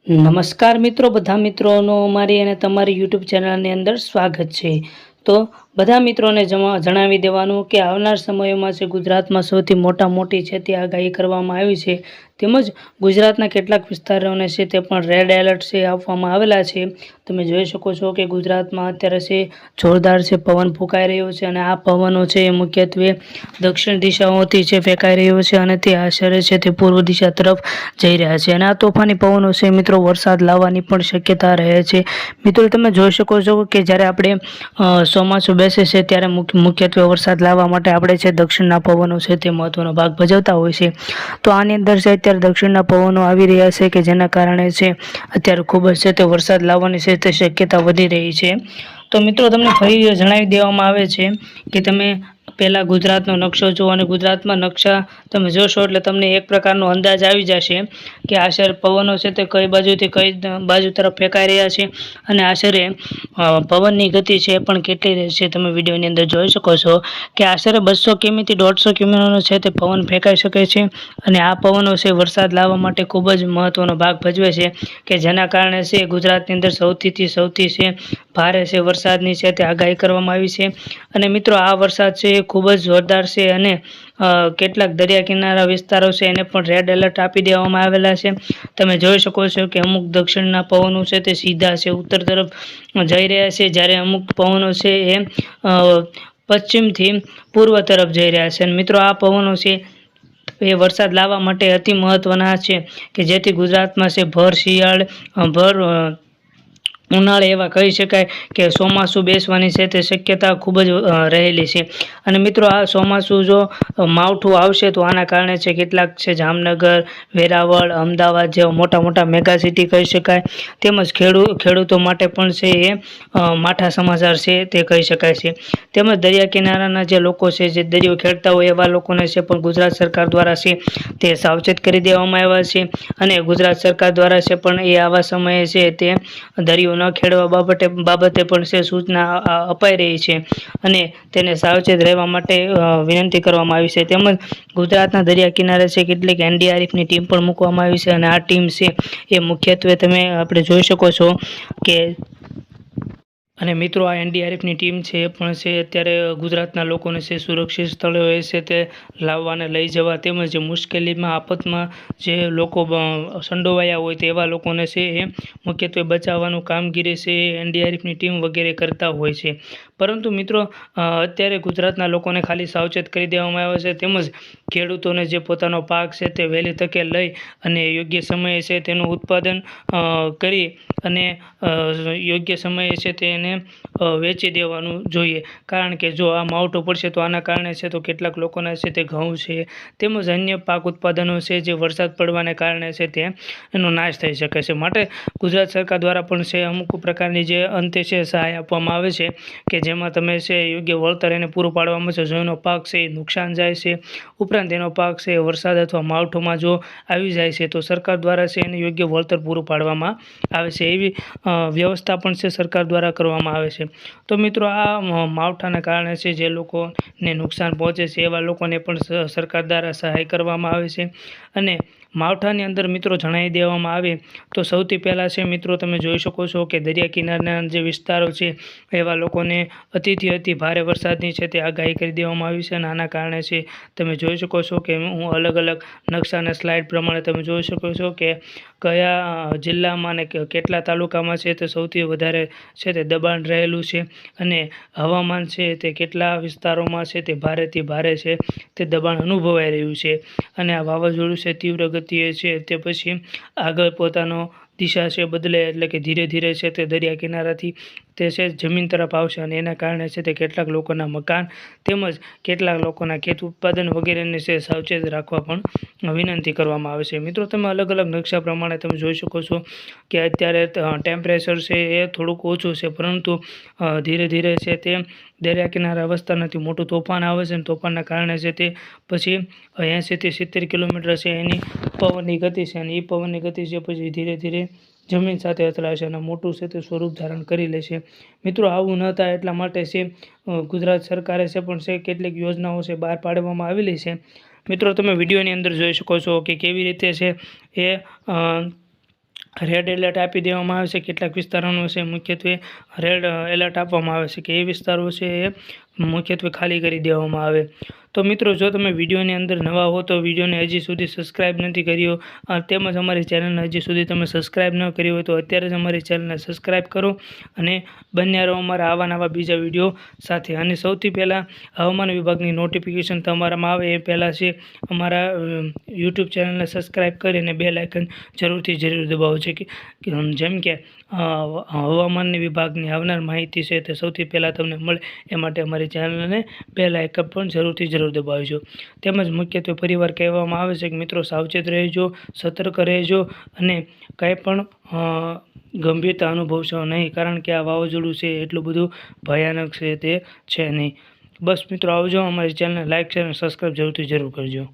નમસ્કાર મિત્રો, બધા મિત્રોનો મારી અને તમારી યુટ્યુબ ચેનલની અંદર સ્વાગત છે। તો બધા મિત્રોને જણાવી દેવાનું કે આવનાર સમયોમાં છે ગુજરાતમાં સૌથી મોટી છે તે આગાહી કરવામાં આવી છે, તેમજ ગુજરાતના કેટલાક વિસ્તારોને છે તે પણ રેડ એલર્ટ છે આપવામાં આવેલા છે। તમે જોઈ શકો છો કે ગુજરાતમાં અત્યારે છે જોરદાર છે પવન ફૂંકાઈ રહ્યો છે અને આ પવનો છે એ મુખ્યત્વે દક્ષિણ દિશાઓથી છે ફેંકાઈ રહ્યો છે અને તે આશરે છે તે પૂર્વ દિશા તરફ જઈ રહ્યા છે અને આ તોફાની પવનો છે મિત્રો વરસાદ લાવવાની પણ શક્યતા રહે છે। મિત્રો તમે જોઈ શકો છો કે જ્યારે આપણે ચોમાસું બેસે છે ત્યારે મુખ્યત્વે વરસાદ લાવવા માટે આપણે છે દક્ષિણના પવનો છે તે મહત્વનો ભાગ ભજવતા હોય છે। તો આની અંદર છે અત્યારે દક્ષિણના પવનો આવી રહ્યા છે કે જેના કારણે છે અત્યારે ખૂબ જ છે તે વરસાદ લાવવાની છે તે શક્યતા વધી રહી છે। તો મિત્રો તમને ફરી જણાવી દેવામાં આવે છે કે તમે પહેલાં ગુજરાતનો નકશો જુઓ અને ગુજરાતમાં નકશા તમે જોશો એટલે તમને એક પ્રકારનો અંદાજ આવી જશે કે આશરે પવનો છે તે કઈ બાજુથી કઈ બાજુ તરફ ફેંકાઈ રહ્યા છે અને આશરે પવનની ગતિ છે એ પણ કેટલી રહેશે। તમે વિડીયોની અંદર જોઈ શકો છો કે આશરે 200 કિમીથી 150 કિમીનો છે તે પવન ફેંકાઈ શકે છે અને આ પવનો છે વરસાદ લાવવા માટે ખૂબ જ મહત્વનો ભાગ ભજવે છે કે જેના કારણે છે ગુજરાતની અંદર સૌથી છે ભારે છે વરસાદની છે તે આગાહી કરવામાં આવી છે। અને મિત્રો આ વરસાદ છે એ ખૂબ જ જોરદાર છે અને કેટલાક દરિયા કિનારા વિસ્તારો છે એને પણ રેડ એલર્ટ આપી દેવામાં આવેલા છે। તમે જોઈ શકો છો કે અમુક દક્ષિણના પવનો છે તે સીધા છે ઉત્તર તરફ જઈ રહ્યા છે, જ્યારે અમુક પવનો છે એ પશ્ચિમથી પૂર્વ તરફ જઈ રહ્યા છે। અને મિત્રો આ પવનો છે એ વરસાદ લાવવા માટે અતિ મહત્વના છે કે જેથી ગુજરાતમાં છે ભર શિયાળ ભર ઉનાળે એવા કહી શકાય કે ચોમાસું બેસવાની છે તે શક્યતા ખૂબ જ રહેલી છે। અને મિત્રો આ ચોમાસું જો માવઠું આવશે તો આના કારણે છે કેટલાક છે જામનગર, વેરાવળ, અમદાવાદ જેવા મોટા મેગા સિટી કહી શકાય, તેમજ ખેડૂતો માટે પણ છે એ માઠા સમાચાર છે તે કહી શકાય છે। તેમજ દરિયા કિનારાના જે લોકો છે જે દરિયો ખેડતા હોય એવા લોકોને છે પણ ગુજરાત સરકાર દ્વારા છે તે સાવચેત કરી દેવામાં આવ્યા છે અને ગુજરાત સરકાર દ્વારા છે પણ એ આવા સમયે છે તે દરિયો ન ખેડવા બાબતે પણ છે સૂચના અપાઈ રહી છે અને તેને સાવચેત રહેવા માટે વિનંતી કરવામાં આવી છે। તેમજ ગુજરાતના દરિયા કિનારે છે કેટલીક એનડીઆરએફની ટીમ પણ મૂકવામાં આવી છે અને આ ટીમ છે એ મુખ્યત્વે આપણે જોઈ શકો છો કે અને મિત્રો આ એનડીઆરએફની ટીમ છે એ પણ છે અત્યારે ગુજરાતના લોકોને છે સુરક્ષિત સ્થળોએ છે તે લાવવા અને લઈ જવા તેમજ મુશ્કેલીમાં આફતમાં જે લોકો સંડોવાયા હોય તેવા લોકોને છે એ મુખ્યત્વે બચાવવાનું કામગીરી છે એનડીઆરએફની ટીમ વગેરે કરતા હોય છે। પરંતુ મિત્રો અત્યારે ગુજરાતના લોકોને ખાલી સાવચેત કરી દેવામાં આવે છે તેમજ ખેડૂતોને જે પોતાનો પાક છે તે વહેલી તકે લઈ અને યોગ્ય સમયે છે તેનું ઉત્પાદન કરી અને યોગ્ય સમયે છે તેને વેચી દેવાનું જોઈએ, કારણ કે જો આ માવઠું પડશે તો આના કારણે છે તો કેટલાક લોકોના છે તે ઘઉં છે તેમજ અન્ય પાક ઉત્પાદનો છે જે વરસાદ પડવાને કારણે છે તે એનો નાશ થઈ શકે છે। માટે ગુજરાત સરકાર દ્વારા પણ છે અમુક પ્રકારની જે અંતે છે સહાય આપવામાં આવે છે કે જેમાં તમે છે યોગ્ય વળતર એને પૂરું પાડવામાં છે, જો એનો પાક છે એ નુકસાન જાય છે ઉપરાંત એનો પાક છે વરસાદ અથવા માવઠુંમાં જો આવી જાય છે તો સરકાર દ્વારા છે એને યોગ્ય વળતર પૂરું પાડવામાં આવે છે, એવી વ્યવસ્થા પણ છે સરકાર દ્વારા કરવામાં આવે છે। તો મિત્રો આ માવઠાના કારણે છે જે લોકોને નુકસાન પહોંચે છે એવા લોકોને પણ સરકાર દ્વારા સહાય કરવામાં આવે છે। અને માવઠાની અંદર મિત્રો જણાવી દેવામાં આવે તો સૌથી પહેલાં છે મિત્રો તમે જોઈ શકો છો કે દરિયા કિનારાના જે વિસ્તારો છે એવા લોકોને અતિથી અતિ ભારે વરસાદની છે તે આગાહી કરી દેવામાં આવી છે અને આના કારણે છે તમે જોઈ શકો છો કે હું અલગ નકશાના સ્લાઇડ પ્રમાણે તમે જોઈ શકો છો કે કયા જિલ્લામાં ને કેટલા તાલુકામાં છે તે સૌથી વધારે છે તે દબાણ રહેલું છે અને હવામાન છે તે કેટલા વિસ્તારોમાં છે તે ભારેથી ભારે છે તે દબાણ અનુભવાઈ રહ્યું છે અને આ વાવાઝોડું છે તીવ્ર ગતિએ છે તે પછી આગળ પોતાનો દિશા છે બદલે એટલે કે ધીરે છે તે દરિયા કિનારાથી તે છે જમીન તરફ આવશે અને એના કારણે છે તે કેટલાક લોકોના મકાન તેમજ કેટલાક લોકોના ખેત ઉત્પાદન વગેરેને છે સાવચેત રાખવા પણ વિનંતી કરવામાં આવે છે। મિત્રો તમે અલગ નકશા પ્રમાણે તમે જોઈ શકો છો કે અત્યારે ટેમ્પરેચર છે એ થોડુંક ઓછું છે, પરંતુ ધીરે છે તે દરિયા કિનારા વિસ્તારમાંથી મોટું તોફાન આવે છે અને તોફાનના કારણે છે તે પછી 80થી 70 કિલોમીટર છે એની પવનની ગતિ છે અને એ પવનની ગતિ છે પછી ધીરે જમીન સાથે અથડાશે અને મોટું છે તે સ્વરૂપ ધારણ કરી લેશે। મિત્રો આવું ન થાય એટલા માટે છે ગુજરાત સરકારે છે પણ છે કેટલીક યોજનાઓ છે બહાર પાડવામાં આવેલી છે। મિત્રો તમે વિડીયોની અંદર જોઈ શકો છો કે કેવી રીતે છે એ રેડ એલર્ટ આપી દેવામાં આવે છે. કેટલાક વિસ્તારોનું છે મુખ્યત્વે રેડ એલર્ટ આપવામાં આવે છે કે એ વિસ્તારો છે એ મુખ્યત્વે ખાલી કરી દેવામાં આવે. તો મિત્રો, જો તમે વિડીયોની અંદર નવા હો તો વિડીયોને હજી સુધી સબસ્ક્રાઈબ નથી કર્યો તેમજ અમારી ચેનલને હજી સુધી તમે સબસ્ક્રાઈબ ન કરી હોય તો અત્યારે જ અમારી ચેનલને સબસ્ક્રાઈબ કરો અને બન્યા રહો અમારા આવા નવા બીજા વિડીયો સાથે. અને સૌથી પહેલાં હવામાન વિભાગની નોટિફિકેશન તમારામાં આવે એ પહેલાં છે અમારા યુટ્યુબ ચેનલને સબસ્ક્રાઈબ કરીને બેલ આઇકન જરૂર દબાવો છે કે જેમ કે હવામાનની વિભાગની આવનાર માહિતી છે તે સૌથી પહેલાં તમને મળે એ માટે અમારી ચેનલને બેલ આઇકન પણ જરૂર દબાવજો. તેમજ મુખ્યત્વે પરિવાર કહેવામાં આવે છે કે મિત્રો, સાવચેત રહેજો, સતર્ક રહેજો અને કાંઈ પણ ગંભીરતા અનુભવશો નહીં, કારણ કે આ વાવાઝોડું છે એટલું બધું ભયાનક છે તે છે નહીં. બસ મિત્રો, આવજો. અમારી ચેનલને લાઇક, શેર અને સબસ્ક્રાઈબ જરૂર કરજો.